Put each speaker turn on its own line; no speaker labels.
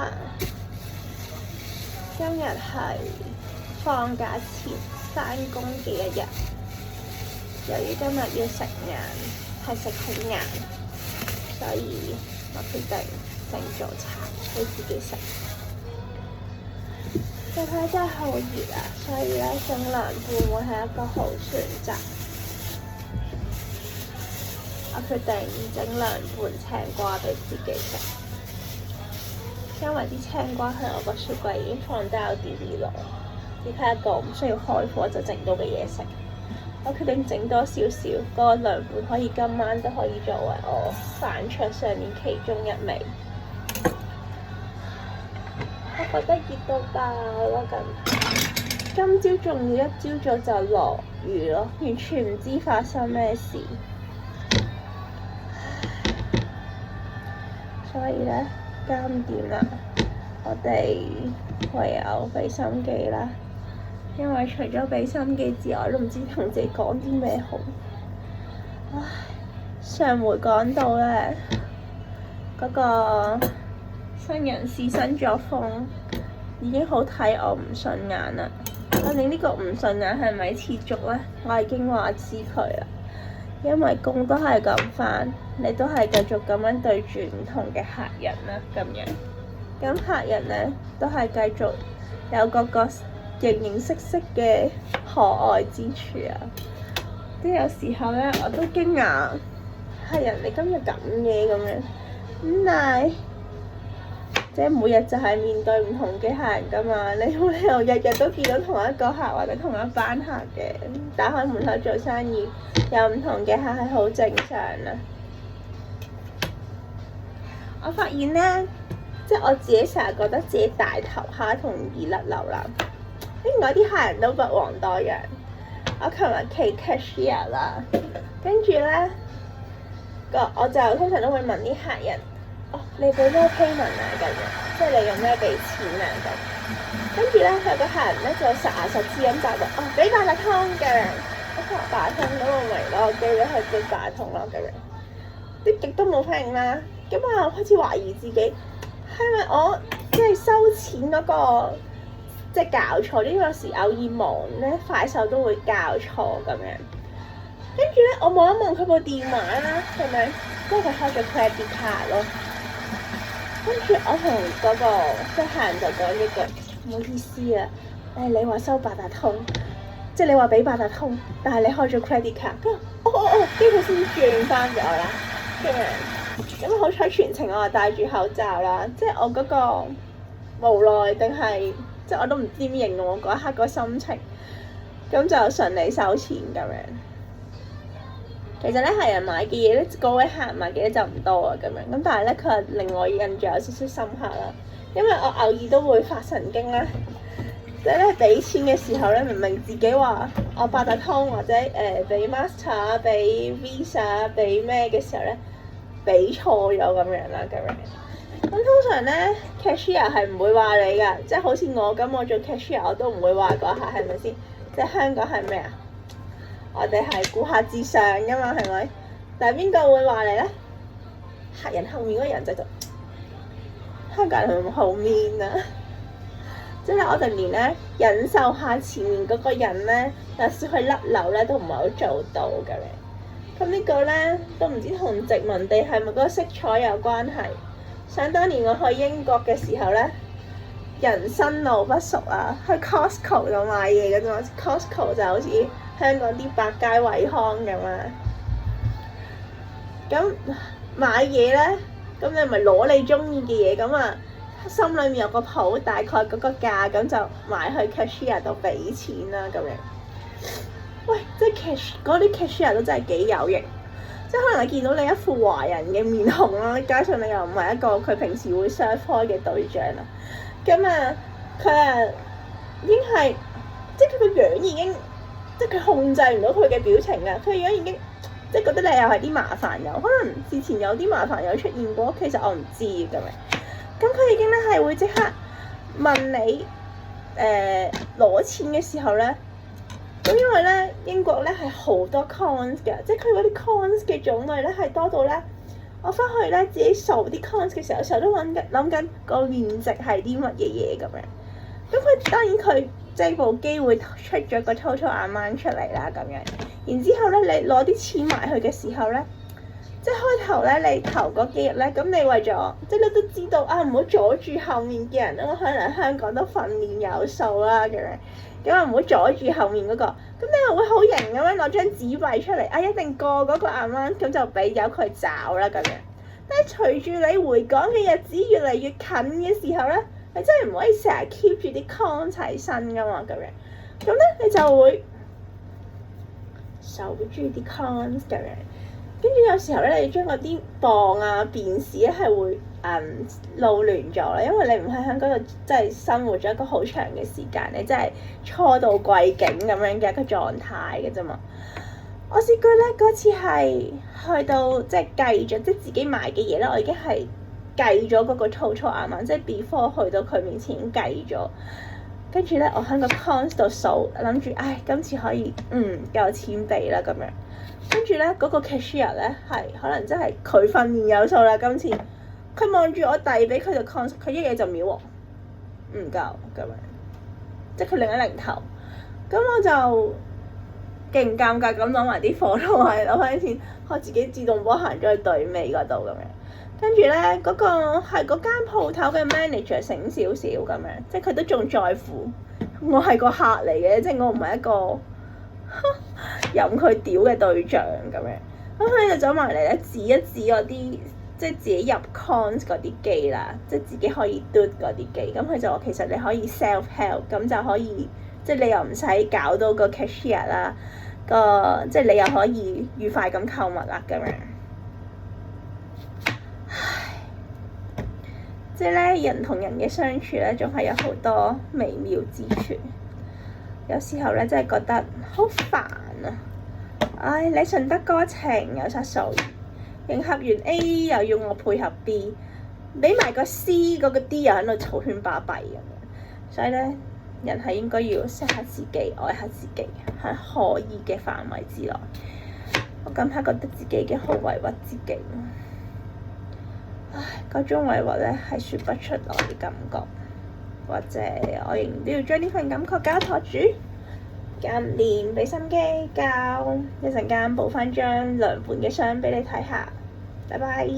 啦，今日係放假前返工嘅一日。由於今日要食晏，係食好晏，所以我決定整早餐俾自己食。近排真係好熱啊，所以咧整涼拌會係一個好選擇。我決定整涼拌青瓜俾自己食，因為啲青瓜喺我個雪櫃已經放得有啲耐，只係一個唔需要開火就整到嘅嘢食。我決定整多少少，嗰個涼拌可以今晚都可以作為我飯桌上面其中一味。我覺得熱到爆啦！今朝仲要一朝早就落雨咯，完全唔知發生咩事。所以咧，監點啦，我哋唯有俾心機啦。因為除咗俾心機之外，都唔知同自己講啲咩好。唉，上回講到咧，嗰個新人事新作風已經好睇我唔順眼啦。究竟呢個唔順眼係咪持續咧？我已經話知佢啦。因為工都係咁返，你都係繼續咁樣對住唔同嘅客人啦，咁樣。咁客人咧都係繼續有個形形色色嘅可愛之處啊！都有時候咧，我都驚訝，客人你今日咁嘅咁樣。咁但係即係每日就係面對唔同嘅客人噶嘛，你冇理由日日都見到同一個客或者同一班客嘅。打開門口做生意，有唔同嘅客係好正常啊！我發現咧，即係我自己成日覺得自己大頭蝦同易甩流啦。應該啲客人都不遑多讓。我琴日企 cashier 啦，跟住咧我就通常都會問啲客人。你俾咩 payment 啊？咁樣，即係你用咩俾錢啊？咁跟住咧，有個客人咧就實牙實齒咁答我，俾八達通嘅。我話八達通咁我咪攞機咧去俾八達通咯，咁樣啲極都冇反應啦。咁我開始懷疑自己係咪我即係收錢嗰個即係搞錯？因為有時偶爾忙咧，快手都會搞錯咁樣。跟住咧，我望一望佢部電話啦，係咪？因為佢開咗 credit card 咯。跟住我同嗰個即係客人就講一句唔好意思啊，你話收八達通，即係你話俾八達通，但係你開咗 credit card，跟住跟住佢先轉翻咗啦，咁好彩全程我係戴住口罩啦，即係我嗰個無奈定係即係我都唔知點形容我嗰一刻個心情，咁就順利收錢咁樣。其實咧，客人買嘅嘢咧，嗰位客人買嘅嘢就唔多啊，咁樣咁，但係咧，佢係令我印象有少少深刻啦。因為我偶爾都會發神經啦，即係咧俾錢嘅時候咧，明明自己話我八達通或者俾 Master、俾 Visa、俾咩嘅時候咧，俾錯咗咁樣啦，咁樣。咁通常咧 cashier 係唔會話你㗎，即係好似我咁，我做 cashier 我都唔會話嗰客係咪先？即係香港係咩啊？我哋係顧客至上㗎嘛，係咪？但係邊個會話你咧？客人後面嗰個人就香港人係咪好 mean 啊？即係我哋連咧忍受下前面嗰個人咧有少許甩漏咧都唔係好做到嘅咧。咁呢個咧都唔知同殖民地係咪嗰個色彩有關係？想當年我去英國嘅時候咧，人生路不熟啊，去 Costco 度買嘢嘅啫嘛。Costco 就好似香港啲百佳惠康咁啊，咁買嘢咧，咁你咪攞你中意嘅嘢，咁啊心裏面有個譜，大概嗰個價，咁就買去 cashier 度俾錢啦，咁樣。喂，即係嗰啲 cashier 都真係幾有型，即係可能你見到你一副華人嘅面孔啦，加上你又唔係一個佢平時會 serve 開嘅對象啦，咁啊佢啊已經係即係佢個樣已經。即係佢控制唔到佢嘅表情啊！佢而家已經即係覺得你又係啲麻煩友，可能之前有啲麻煩友出現過，其實我唔知咁樣。咁佢已經咧係會即刻問你攞錢嘅時候咧，咁因為咧英國咧係好多 coins 嘅，即係佢嗰啲 coins 嘅種類咧係多到咧，我翻去咧自己數啲 cons 嘅時候，成日都諗緊個面值係啲乜嘢嘢咁樣。咁佢當然佢即係部機會出咗個 total amount 出嚟啦咁樣。然之後咧，你攞啲錢埋去嘅時候咧，即係開頭咧，你頭嗰幾日咧，咁你為咗即係你都知道啊，唔好阻住後面嘅人啦。可能香港都訓練有素啦咁樣。咁啊唔好阻住後面嗰個，咁你又會好型咁樣攞張紙幣出嚟，啊一定過嗰個啱，咁就俾由佢找啦咁樣。但係隨住你回港嘅日子越嚟越近嘅時候咧，你真係唔可以成日 keep 住啲 con 齊身噶嘛咁樣，咁咧你就會守住啲 cons 咁樣。跟住有時候咧，你將嗰啲磅啊、便士咧係會撈亂咗啦，因為你唔喺香港度即係生活咗一個好長嘅時間，你真係初到貴境咁樣嘅一個狀態嘅啫嘛。我試過咧嗰次係去到即係計咗，即係自己買嘅嘢咧，我已經係計咗嗰個 total amount，即係 before 去到佢面前已經計咗。跟住咧，我喺個 cons 度數，諗住唉，今次可以夠錢俾啦咁樣。跟住咧，嗰個 cashier 咧係可能真係佢訓練有素啦。今次佢望住我遞俾佢就 cons，佢一嘢就秒喎，唔夠咁樣，即係佢擰一擰頭。咁我就勁尷尬咁攞埋啲貨同埋攞翻啲錢，我自己自動波行咗去對尾嗰度咁樣。跟住咧，嗰個係嗰間鋪頭嘅 manager 醒少少咁樣，即係佢都仲在乎我係個客嚟嘅，即係我唔係一個任佢屌嘅對象咁樣。咁佢就走埋嚟咧，指一指我啲即係自己入 cons 嗰啲機啦，即係自己可以 do 嗰啲機。咁佢就話其實你可以 self help，咁就可以即係你又唔使搞到個 cashier 啦，即係你又可以愉快咁購物啦咁樣。即係咧，人同人嘅相處咧，仲係有好多微妙之處。有時候咧，真係覺得好煩啊！唉，你順得哥情有質素，迎合完 A 又要我配合 B， 俾埋個 C 嗰個 D 又喺度嘈喧巴閉咁樣。所以咧，人係應該要識下自己，愛下自己，喺可以嘅範圍之內。我近排覺得自己已經好委屈自己。唉，嗰種委屈咧係説不出來嘅感覺，或者我仍然都要將呢份感覺交託住，間唔掂俾心機交，一陣間補翻張兩本嘅相俾你睇下，拜拜。